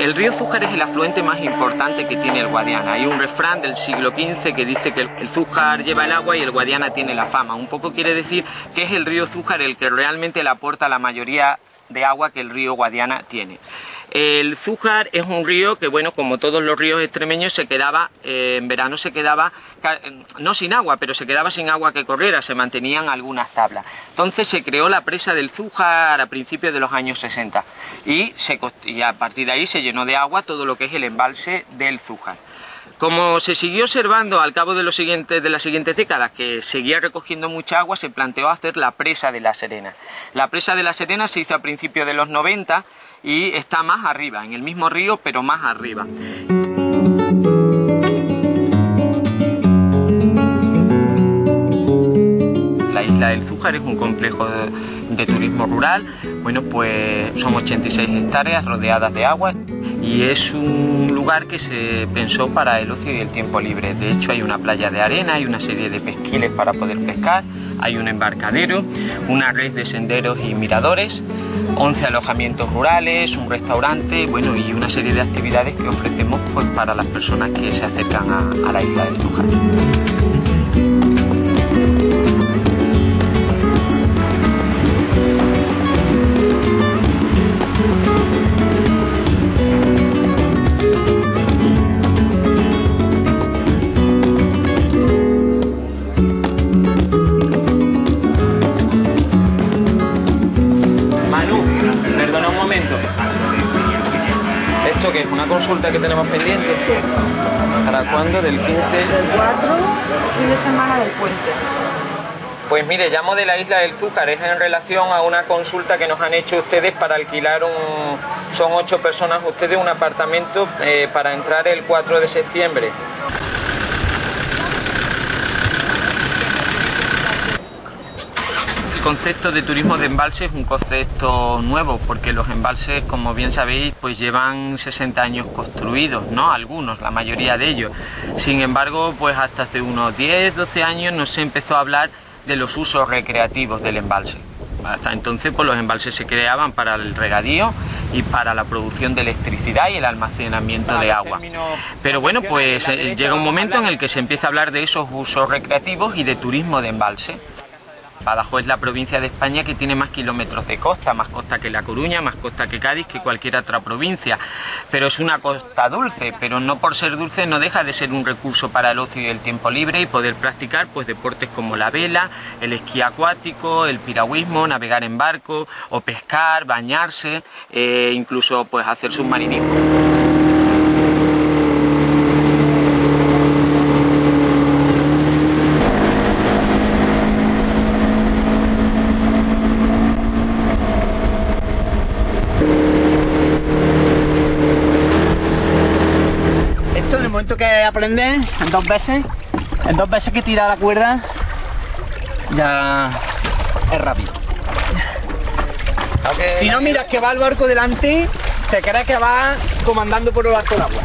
El río Zújar es el afluente más importante que tiene el Guadiana. Hay un refrán del siglo XV que dice que el Zújar lleva el agua y el Guadiana tiene la fama. Un poco quiere decir que es el río Zújar el que realmente le aporta la mayoría de agua que el río Guadiana tiene. El Zújar es un río que, bueno, como todos los ríos extremeños, se quedaba, en verano se quedaba, no sin agua, pero se quedaba sin agua que corriera, se mantenían algunas tablas. Entonces se creó la presa del Zújar a principios de los años 60 y a partir de ahí se llenó de agua todo lo que es el embalse del Zújar. Como se siguió observando al cabo de las siguientes décadas que seguía recogiendo mucha agua, se planteó hacer la presa de La Serena. La presa de La Serena se hizo a principios de los 90 y está más arriba, en el mismo río, pero más arriba. La isla del Zújar es un complejo de turismo rural. Bueno, pues son 86 hectáreas rodeadas de agua y es un lugar que se pensó para el ocio y el tiempo libre. De hecho, hay una playa de arena, hay una serie de pesquiles para poder pescar, hay un embarcadero, una red de senderos y miradores, 11 alojamientos rurales, un restaurante, bueno, y una serie de actividades que ofrecemos pues para las personas que se acercan a la isla del Zújar. ¿Esto qué es? ¿Una consulta que tenemos pendiente? Sí. ¿Para cuándo? ¿Del 15? Del 4, fin de semana del puente. Pues mire, llamo de la isla del Zújar, es en relación a una consulta que nos han hecho ustedes para alquilar son 8 personas ustedes, un apartamento para entrar el 4 de septiembre. El concepto de turismo de embalse es un concepto nuevo porque los embalses, como bien sabéis, pues llevan 60 años construidos, ¿no? Algunos, la mayoría de ellos. Sin embargo, pues hasta hace unos 10, 12 años no se empezó a hablar de los usos recreativos del embalse. Hasta entonces, pues los embalses se creaban para el regadío y para la producción de electricidad y el almacenamiento de agua. Pero bueno, pues llega un momento en el que se empieza a hablar de esos usos recreativos y de turismo de embalse. Badajoz es la provincia de España que tiene más kilómetros de costa, más costa que La Coruña, más costa que Cádiz, que cualquier otra provincia. Pero es una costa dulce, pero no por ser dulce no deja de ser un recurso para el ocio y el tiempo libre y poder practicar pues deportes como la vela, el esquí acuático, el piragüismo, navegar en barco o pescar, bañarse, incluso pues hacer submarinismo. En el momento que aprendes, en dos veces que tira la cuerda, ya es rápido. Okay. Si no miras que va el barco delante, te crees que va comandando por el barco del agua.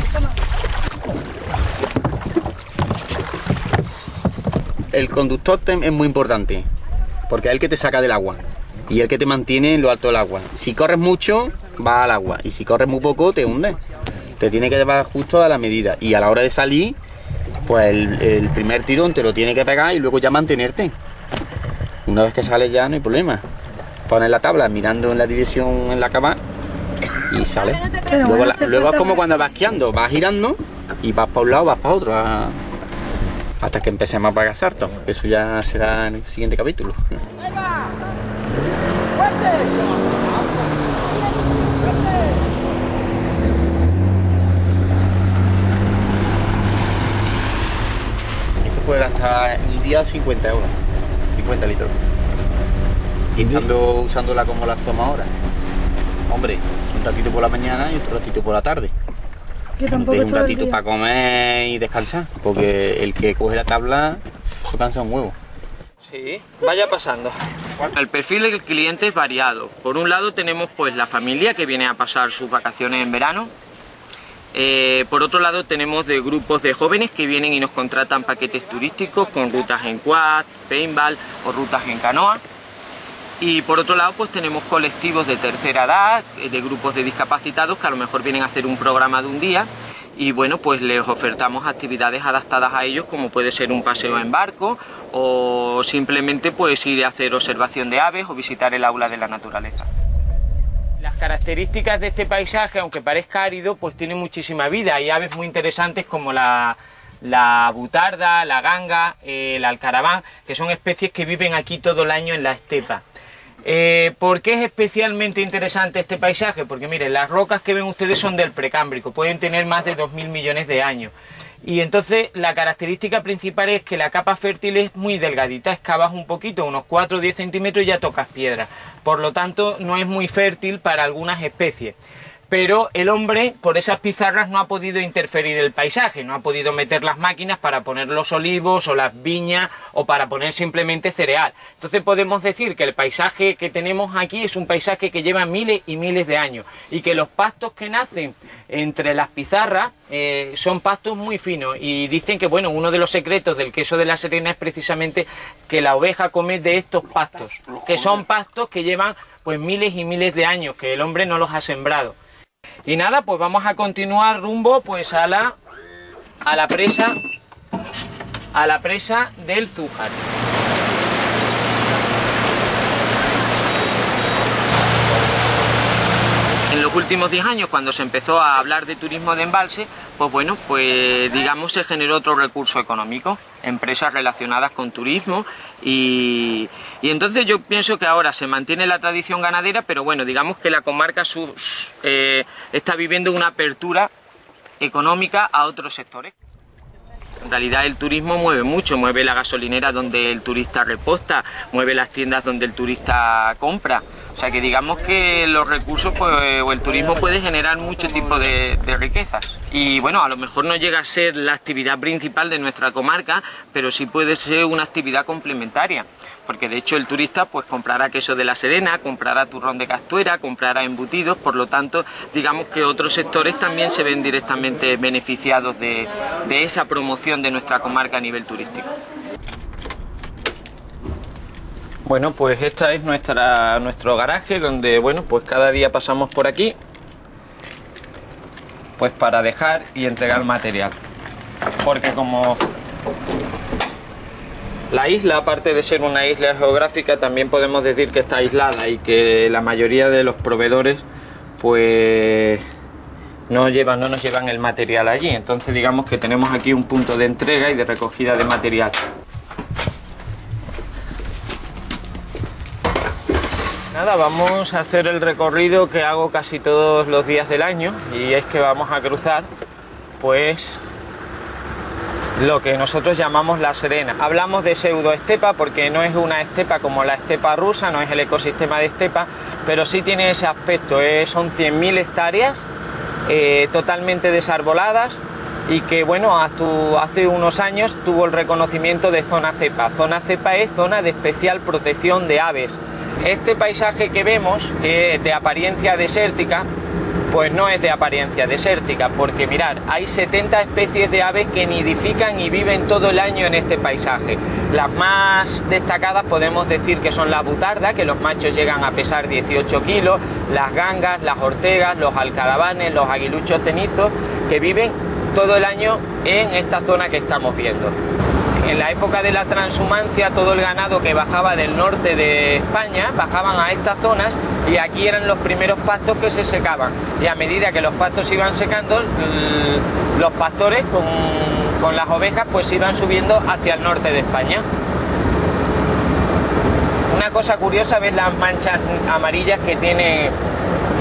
El conductor es muy importante, porque es el que te saca del agua y el que te mantiene en lo alto del agua. Si corres mucho, vas al agua, y si corres muy poco, te hundes. Te tiene que llevar justo a la medida y a la hora de salir, pues el primer tirón te lo tiene que pegar y luego ya mantenerte. Una vez que sales ya no hay problema. Pones la tabla mirando en la dirección en la cama y sales. Luego es como cuando vas esquiando, vas girando y vas para un lado, vas para otro, hasta que empecemos a pagar saltos. Eso ya será en el siguiente capítulo. Puede gastar un día 50 euros, 50 litros. Y estando usándola como las toma ahora. Hombre, un ratito por la mañana y otro ratito por la tarde. Un ratito para comer y descansar, porque el que coge la tabla se cansa un huevo. Sí, vaya pasando. El perfil del cliente es variado. Por un lado tenemos pues la familia que viene a pasar sus vacaciones en verano. Por otro lado tenemos de grupos de jóvenes que vienen y nos contratan paquetes turísticos con rutas en quad, paintball o rutas en canoa. Y por otro lado, pues tenemos colectivos de tercera edad, de grupos de discapacitados que a lo mejor vienen a hacer un programa de un día y bueno, pues les ofertamos actividades adaptadas a ellos, como puede ser un paseo en barco o simplemente pues ir a hacer observación de aves o visitar el aula de la naturaleza. Las características de este paisaje, aunque parezca árido, pues tiene muchísima vida. Hay aves muy interesantes como la butarda, la ganga, el alcaraván, que son especies que viven aquí todo el año en la estepa. ¿Por qué es especialmente interesante este paisaje? Porque miren, las rocas que ven ustedes son del Precámbrico, pueden tener más de 2000 millones de años. Y entonces la característica principal es que la capa fértil es muy delgadita, excavas un poquito, unos 4 o 10 centímetros y ya tocas piedra. Por lo tanto, no es muy fértil para algunas especies. Pero el hombre, por esas pizarras, no ha podido interferir el paisaje, no ha podido meter las máquinas para poner los olivos o las viñas o para poner simplemente cereal. Entonces podemos decir que el paisaje que tenemos aquí es un paisaje que lleva miles y miles de años y que los pastos que nacen entre las pizarras son pastos muy finos y dicen que bueno, uno de los secretos del queso de La Serena es precisamente que la oveja come de estos pastos, que son pastos que llevan pues miles y miles de años, que el hombre no los ha sembrado. Y nada, pues vamos a continuar rumbo pues a la presa del Zújar. En los últimos 10 años, cuando se empezó a hablar de turismo de embalse, pues bueno, pues digamos se generó otro recurso económico, empresas relacionadas con turismo y entonces yo pienso que ahora se mantiene la tradición ganadera, pero bueno, digamos que la comarca está viviendo una apertura económica a otros sectores. En realidad el turismo mueve mucho, mueve la gasolinera donde el turista reposta, mueve las tiendas donde el turista compra. O sea que digamos que los recursos pues, o el turismo puede generar mucho tipo de riquezas. Y bueno, a lo mejor no llega a ser la actividad principal de nuestra comarca, pero sí puede ser una actividad complementaria. Porque de hecho el turista pues comprará queso de La Serena, comprará turrón de Castuera, comprará embutidos, por lo tanto digamos que otros sectores también se ven directamente beneficiados de esa promoción de nuestra comarca a nivel turístico. Bueno, pues esta es nuestro garaje donde bueno, pues cada día pasamos por aquí pues para dejar y entregar material. Porque como la isla, aparte de ser una isla geográfica, también podemos decir que está aislada y que la mayoría de los proveedores pues no nos llevan el material allí. Entonces digamos que tenemos aquí un punto de entrega y de recogida de material. Nada, vamos a hacer el recorrido que hago casi todos los días del año y es que vamos a cruzar pues lo que nosotros llamamos La Serena. Hablamos de pseudoestepa porque no es una estepa como la estepa rusa, no es el ecosistema de estepa, pero sí tiene ese aspecto, son 100.000 hectáreas totalmente desarboladas y que bueno, hace unos años tuvo el reconocimiento de zona cepa. Zona cepa es zona de especial protección de aves. Este paisaje que vemos, que es de apariencia desértica, pues no es de apariencia desértica, porque mirad, hay 70 especies de aves que nidifican y viven todo el año en este paisaje. Las más destacadas podemos decir que son la butarda, que los machos llegan a pesar 18 kilos, las gangas, las ortegas, los alcaravanes, los aguiluchos cenizos, que viven todo el año en esta zona que estamos viendo. En la época de la transhumancia, todo el ganado que bajaba del norte de España bajaban a estas zonas y aquí eran los primeros pastos que se secaban. Y a medida que los pastos se iban secando, los pastores con las ovejas pues iban subiendo hacia el norte de España. Una cosa curiosa, ¿ves las manchas amarillas que tiene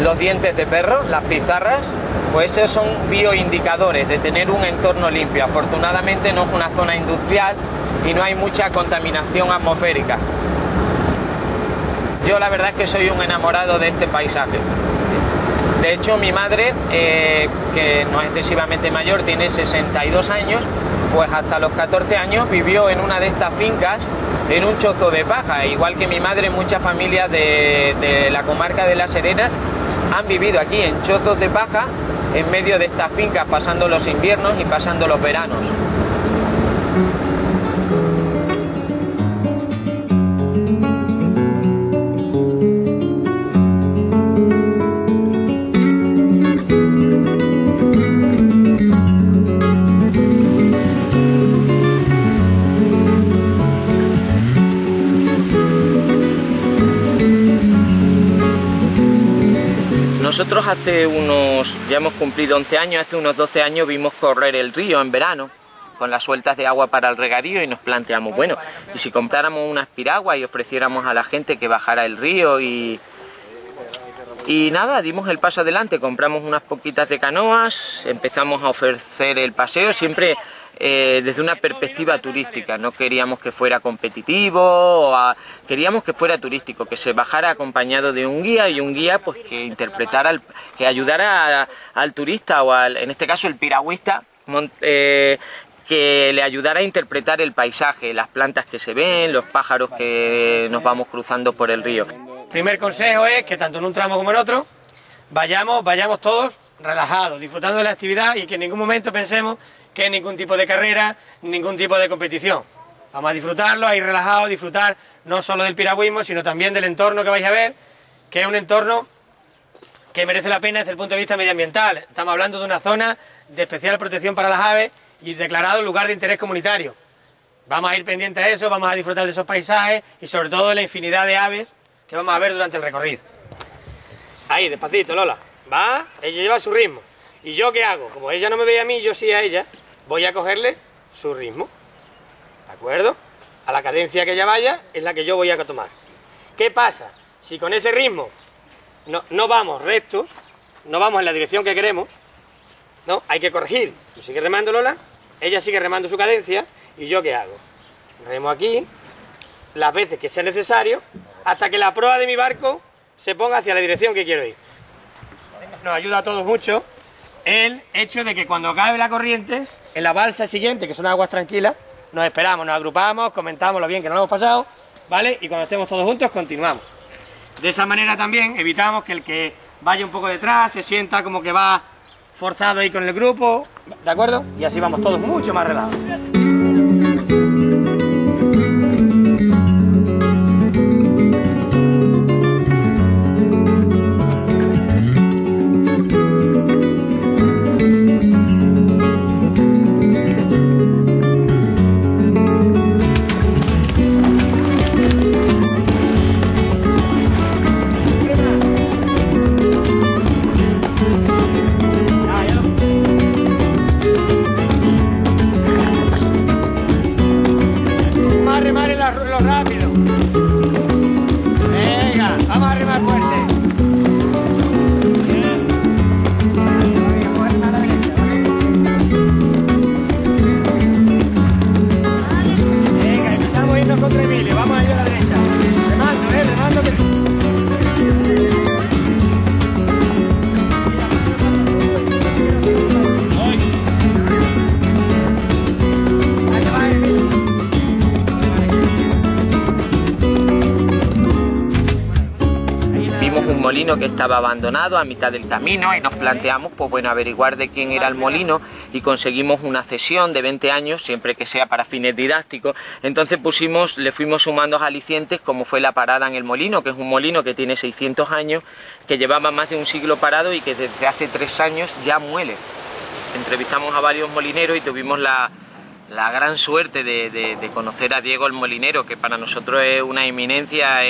los dientes de perro, las pizarras? Pues esos son bioindicadores de tener un entorno limpio. Afortunadamente no es una zona industrial y no hay mucha contaminación atmosférica. Yo la verdad es que soy un enamorado de este paisaje. De hecho mi madre, que no es excesivamente mayor, tiene 62 años, pues hasta los 14 años vivió en una de estas fincas en un chozo de paja. Igual que mi madre, muchas familias de la comarca de La Serena han vivido aquí en chozos de paja en medio de estas fincas, pasando los inviernos y pasando los veranos. nosotros ya hemos cumplido 11 años, hace unos 12 años vimos correr el río en verano, con las sueltas de agua para el regadío, y nos planteamos, bueno, ¿y si compráramos unas piraguas y ofreciéramos a la gente que bajara el río? Y nada, dimos el paso adelante, compramos unas poquitas de canoas, empezamos a ofrecer el paseo, siempre desde una perspectiva turística. No queríamos que fuera competitivo, queríamos que fuera turístico, que se bajara acompañado de un guía, y un guía pues que interpretara, que ayudara al turista, o en este caso el piragüista, que le ayudara a interpretar el paisaje, las plantas que se ven, los pájaros que nos vamos cruzando por el río. Primer consejo es que tanto en un tramo como en otro vayamos todos relajados, disfrutando de la actividad, y que en ningún momento pensemos que es ningún tipo de carrera, ningún tipo de competición. Vamos a disfrutarlo, a ir relajados, disfrutar no solo del piragüismo, sino también del entorno que vais a ver, que es un entorno que merece la pena desde el punto de vista medioambiental. Estamos hablando de una zona de especial protección para las aves y declarado lugar de interés comunitario. Vamos a ir pendientes a eso, vamos a disfrutar de esos paisajes y sobre todo de la infinidad de aves que vamos a ver durante el recorrido. Ahí, despacito, Lola. Va, ella lleva su ritmo. ¿Y yo qué hago? Como ella no me ve a mí, yo sí a ella, voy a cogerle su ritmo. ¿De acuerdo? A la cadencia que ella vaya es la que yo voy a tomar. ¿Qué pasa? Si con ese ritmo no vamos rectos, no vamos en la dirección que queremos, no, hay que corregir. Yo sigue remando, Lola, ella sigue remando su cadencia, ¿y yo qué hago? Remo aquí las veces que sea necesario hasta que la proa de mi barco se ponga hacia la dirección que quiero ir. Nos ayuda a todos mucho el hecho de que cuando acabe la corriente, en la balsa siguiente, que son aguas tranquilas, nos esperamos, nos agrupamos, comentamos lo bien que nos lo hemos pasado, ¿vale? Y cuando estemos todos juntos, continuamos. De esa manera también evitamos que el que vaya un poco detrás se sienta como que va forzado ahí con el grupo, ¿de acuerdo? Y así vamos todos mucho más relajados. molino que estaba abandonado a mitad del camino y nos planteamos, pues bueno, averiguar de quién era el molino y conseguimos una cesión de 20 años, siempre que sea para fines didácticos. Entonces le fuimos sumando alicientes, como fue la parada en el molino, que es un molino que tiene 600 años, que llevaba más de un siglo parado y que desde hace 3 años ya muele. Entrevistamos a varios molineros y tuvimos la gran suerte de conocer a Diego el molinero, que para nosotros es una eminencia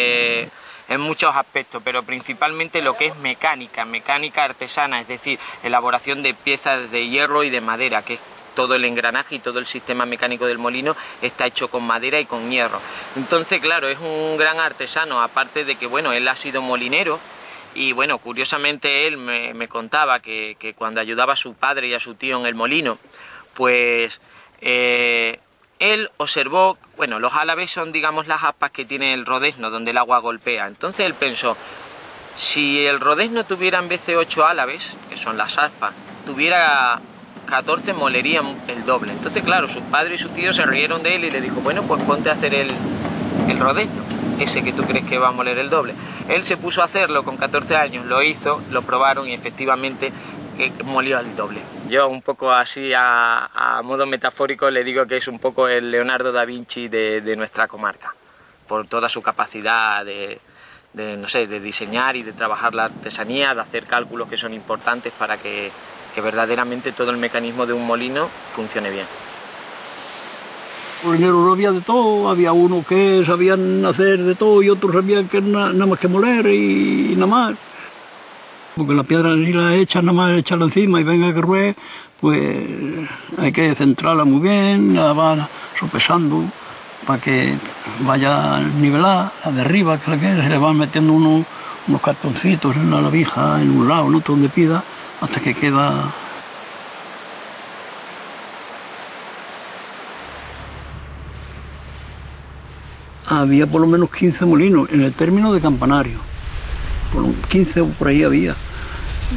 en muchos aspectos, pero principalmente lo que es mecánica artesana, es decir, elaboración de piezas de hierro y de madera, que es todo el engranaje y todo el sistema mecánico del molino está hecho con madera y con hierro. Entonces, claro, es un gran artesano, aparte de que, bueno, él ha sido molinero. Y bueno, curiosamente él me contaba que cuando ayudaba a su padre y a su tío en el molino, pues él observó, bueno, los álabes son, digamos, las aspas que tiene el rodezno, donde el agua golpea. Entonces él pensó, si el rodezno tuviera en vez de 8 álabes, que son las aspas, tuviera 14, molerían el doble. Entonces, claro, su padre y su tío se rieron de él y le dijo, bueno, pues ponte a hacer el rodezno, ese que tú crees que va a moler el doble. Él se puso a hacerlo con 14 años, lo hizo, lo probaron y efectivamente molió el doble. Yo un poco así a modo metafórico le digo que es un poco el Leonardo da Vinci de nuestra comarca, por toda su capacidad no sé, de diseñar y de trabajar la artesanía, de hacer cálculos que son importantes para que verdaderamente todo el mecanismo de un molino funcione bien. Molineros había de todo, había unos que sabían hacer de todo y otros sabían que nada más que moler y nada más. Porque la piedra si la echas, nada más echarla encima y venga que ruede, pues hay que centrarla muy bien, la va sopesando para que vaya nivelada, la de arriba, que se le van metiendo unos cartoncitos en una lavija, en un lado, en otro donde pida, hasta que queda. Había por lo menos 15 molinos en el término de Campanario, por 15 por ahí había.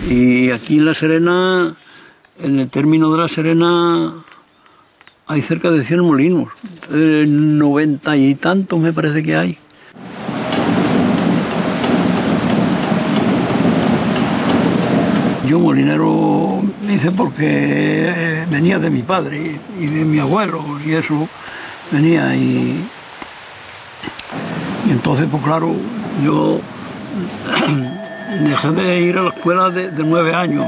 Y aquí en La Serena, en el término de La Serena, hay cerca de 100 molinos, 90 y tantos me parece que hay. Yo molinero hice porque venía de mi padre y de mi abuelo y eso venía y entonces pues claro, yo dejé de ir a la escuela de 9 años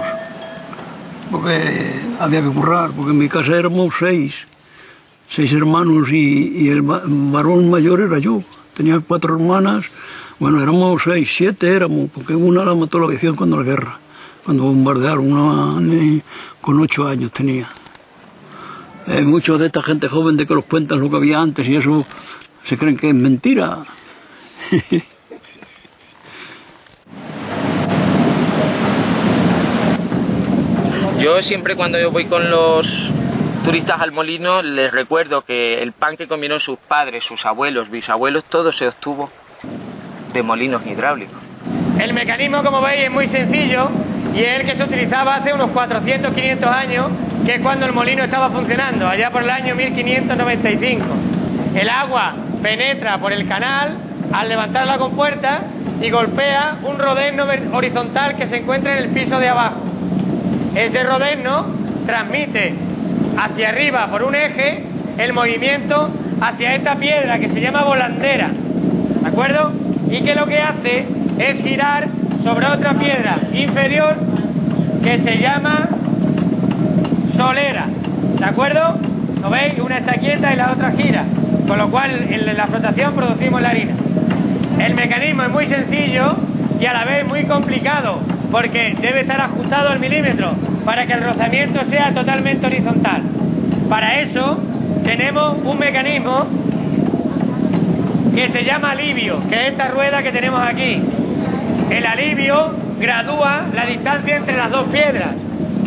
porque había que currar, porque en mi casa éramos 6 hermanos y el varón mayor era yo. Tenía 4 hermanas, bueno, éramos 6, 7 éramos, porque una la mató la aviación cuando la guerra, cuando bombardearon, una con 8 años tenía. Muchos de esta gente joven de que los cuentan lo que había antes y eso se creen que es mentira. Yo siempre cuando yo voy con los turistas al molino les recuerdo que el pan que comieron sus padres, sus abuelos, bisabuelos, todo se obtuvo de molinos hidráulicos. El mecanismo, como veis, es muy sencillo y es el que se utilizaba hace unos 400, 500 años, que es cuando el molino estaba funcionando, allá por el año 1595. El agua penetra por el canal al levantar la compuerta y golpea un rodeno horizontal que se encuentra en el piso de abajo. Ese rodeno transmite hacia arriba por un eje el movimiento hacia esta piedra que se llama volandera, ¿de acuerdo? Y que lo que hace es girar sobre otra piedra inferior que se llama solera, ¿de acuerdo? ¿Lo veis? Una está quieta y la otra gira, con lo cual en la flotación producimos la harina. El mecanismo es muy sencillo y a la vez muy complicado, porque debe estar ajustado al milímetro para que el rozamiento sea totalmente horizontal. Para eso tenemos un mecanismo que se llama alivio, que es esta rueda que tenemos aquí. El alivio gradúa la distancia entre las dos piedras,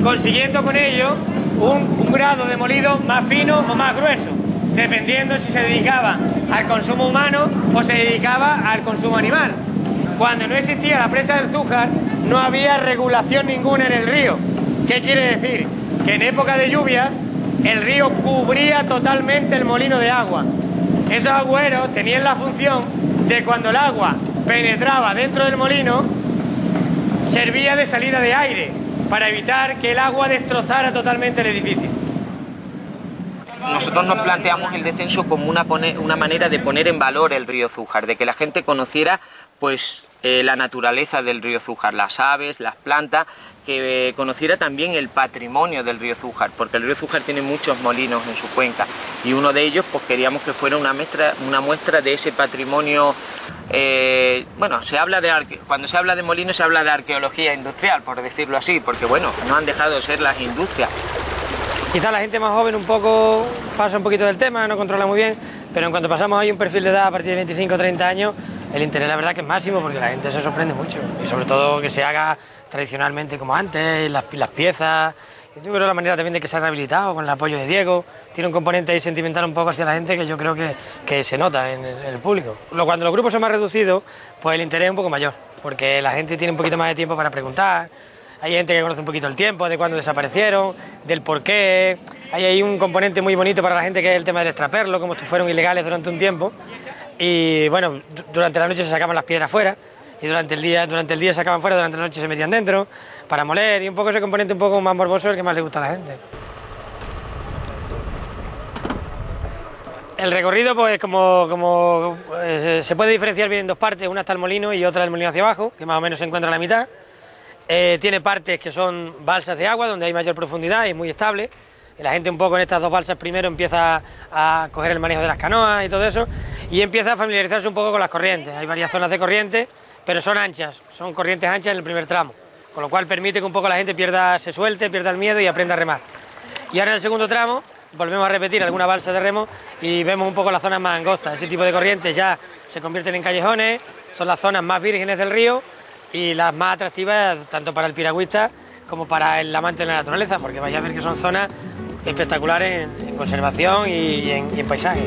consiguiendo con ello un grado de molido más fino o más grueso, dependiendo si se dedicaba al consumo humano o se dedicaba al consumo animal. Cuando no existía la presa del Zújar, no había regulación ninguna en el río. ¿Qué quiere decir? Que en época de lluvia el río cubría totalmente el molino de agua. Esos agüeros tenían la función de cuando el agua penetraba dentro del molino, servía de salida de aire para evitar que el agua destrozara totalmente el edificio. Nosotros nos planteamos el descenso como una manera de poner en valor el río Zújar, de que la gente conociera pues la naturaleza del río Zújar, las aves, las plantas, que conociera también el patrimonio del río Zújar, porque el río Zújar tiene muchos molinos en su cuenca y uno de ellos pues queríamos que fuera una muestra de ese patrimonio. Bueno, cuando se habla de molinos se habla de arqueología industrial, por decirlo así, porque bueno, no han dejado de ser las industrias. Quizás la gente más joven un poco pasa un poquito del tema, no controla muy bien, pero en cuanto pasamos ahí un perfil de edad a partir de 25 o 30 años, el interés la verdad que es máximo porque la gente se sorprende mucho y sobre todo que se haga tradicionalmente como antes, las piezas. Yo creo la manera también de que se ha rehabilitado con el apoyo de Diego, tiene un componente ahí sentimental un poco hacia la gente que yo creo que se nota en el público. Cuando los grupos son más reducidos, pues el interés es un poco mayor, porque la gente tiene un poquito más de tiempo para preguntar. Hay gente que conoce un poquito el tiempo, de cuándo desaparecieron, del por qué. Hay ahí un componente muy bonito para la gente que es el tema del extraperlo, como si fueron ilegales durante un tiempo. Y bueno, durante la noche se sacaban las piedras fuera y durante el día se sacaban fuera, durante la noche se metían dentro para moler y un poco ese componente un poco más morboso es el que más le gusta a la gente. El recorrido pues como se puede diferenciar bien en dos partes, una está el molino y otra el molino hacia abajo, que más o menos se encuentra a la mitad. Tiene partes que son balsas de agua, donde hay mayor profundidad y es muy estable. La gente un poco en estas dos balsas primero empieza a coger el manejo de las canoas y todo eso, y empieza a familiarizarse un poco con las corrientes. Hay varias zonas de corriente, pero son anchas, son corrientes anchas en el primer tramo. con lo cual permite que un poco la gente se suelte, pierda el miedo y aprenda a remar. Y ahora en el segundo tramo volvemos a repetir alguna balsa de remo y vemos un poco las zonas más angostas. Ese tipo de corrientes ya se convierten en callejones, son las zonas más vírgenes del río y las más atractivas tanto para el piragüista como para el amante de la naturaleza, porque vais a ver que son zonas espectaculares en conservación y en paisaje.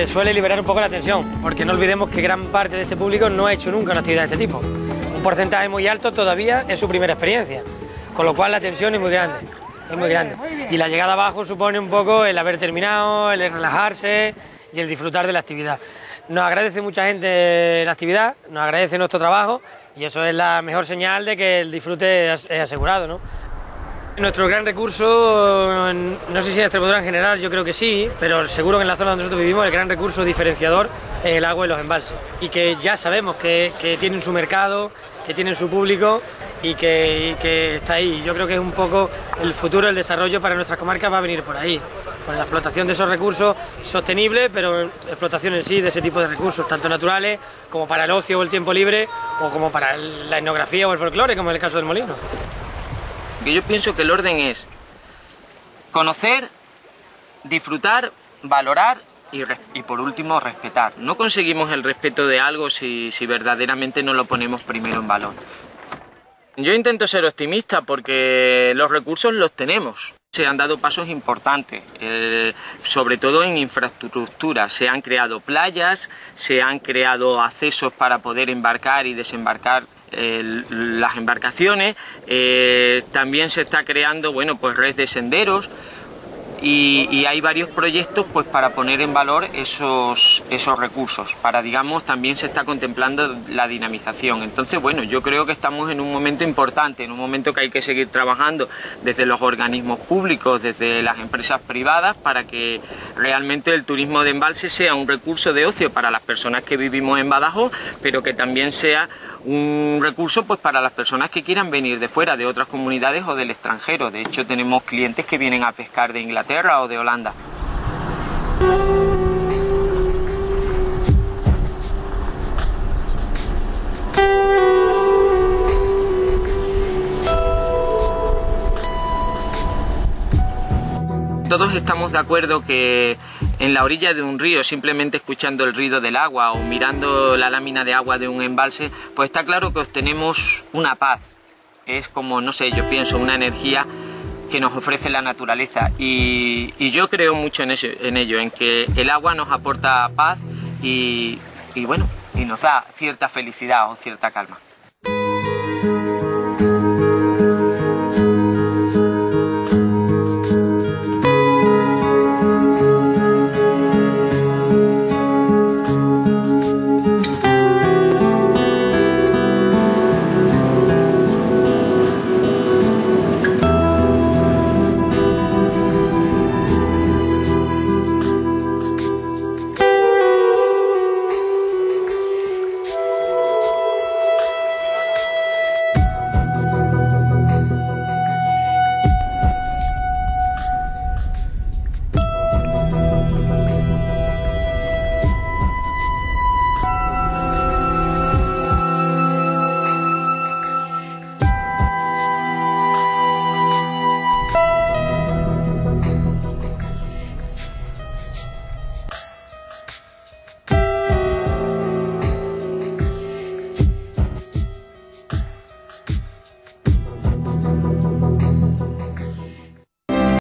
Suele liberar un poco la tensión, porque no olvidemos que gran parte de este público no ha hecho nunca una actividad de este tipo. Un porcentaje muy alto todavía es su primera experiencia, con lo cual la tensión es muy grande, Y la llegada abajo supone un poco el haber terminado, el relajarse y el disfrutar de la actividad. Nos agradece mucha gente la actividad, nos agradece nuestro trabajo y eso es la mejor señal de que el disfrute es asegurado, ¿no? Nuestro gran recurso, no sé si en Extremadura en general, yo creo que sí, pero seguro que en la zona donde nosotros vivimos el gran recurso diferenciador es el agua y los embalses. Y que ya sabemos que tienen su mercado, que tienen su público y que está ahí. Yo creo que es un poco el futuro, el desarrollo para nuestras comarcas va a venir por ahí. Por la explotación de esos recursos sostenibles, pero explotación en sí de ese tipo de recursos, tanto naturales como para el ocio o el tiempo libre, o como para la etnografía o el folclore, como en el caso del molino. Que yo pienso que el orden es conocer, disfrutar, valorar y por último respetar. No conseguimos el respeto de algo si verdaderamente no lo ponemos primero en valor. Yo intento ser optimista porque los recursos los tenemos. Se han dado pasos importantes, sobre todo en infraestructura. Se han creado playas, se han creado accesos para poder embarcar y desembarcar las embarcaciones, también se está creando, bueno, pues red de senderos y hay varios proyectos pues para poner en valor esos recursos, para, digamos, también se está contemplando la dinamización. Entonces, bueno, yo creo que estamos en un momento importante, en un momento que hay que seguir trabajando desde los organismos públicos, desde las empresas privadas, para que realmente el turismo de embalse sea un recurso de ocio para las personas que vivimos en Badajoz, pero que también sea un recurso pues para las personas que quieran venir de fuera, de otras comunidades o del extranjero. De hecho, tenemos clientes que vienen a pescar de Inglaterra o de Holanda. Todos estamos de acuerdo que en la orilla de un río, simplemente escuchando el ruido del agua o mirando la lámina de agua de un embalse, pues está claro que obtenemos una paz. Es como, no sé, yo pienso, una energía que nos ofrece la naturaleza y yo creo mucho en ello, en que el agua nos aporta paz y bueno, y nos da cierta felicidad o cierta calma.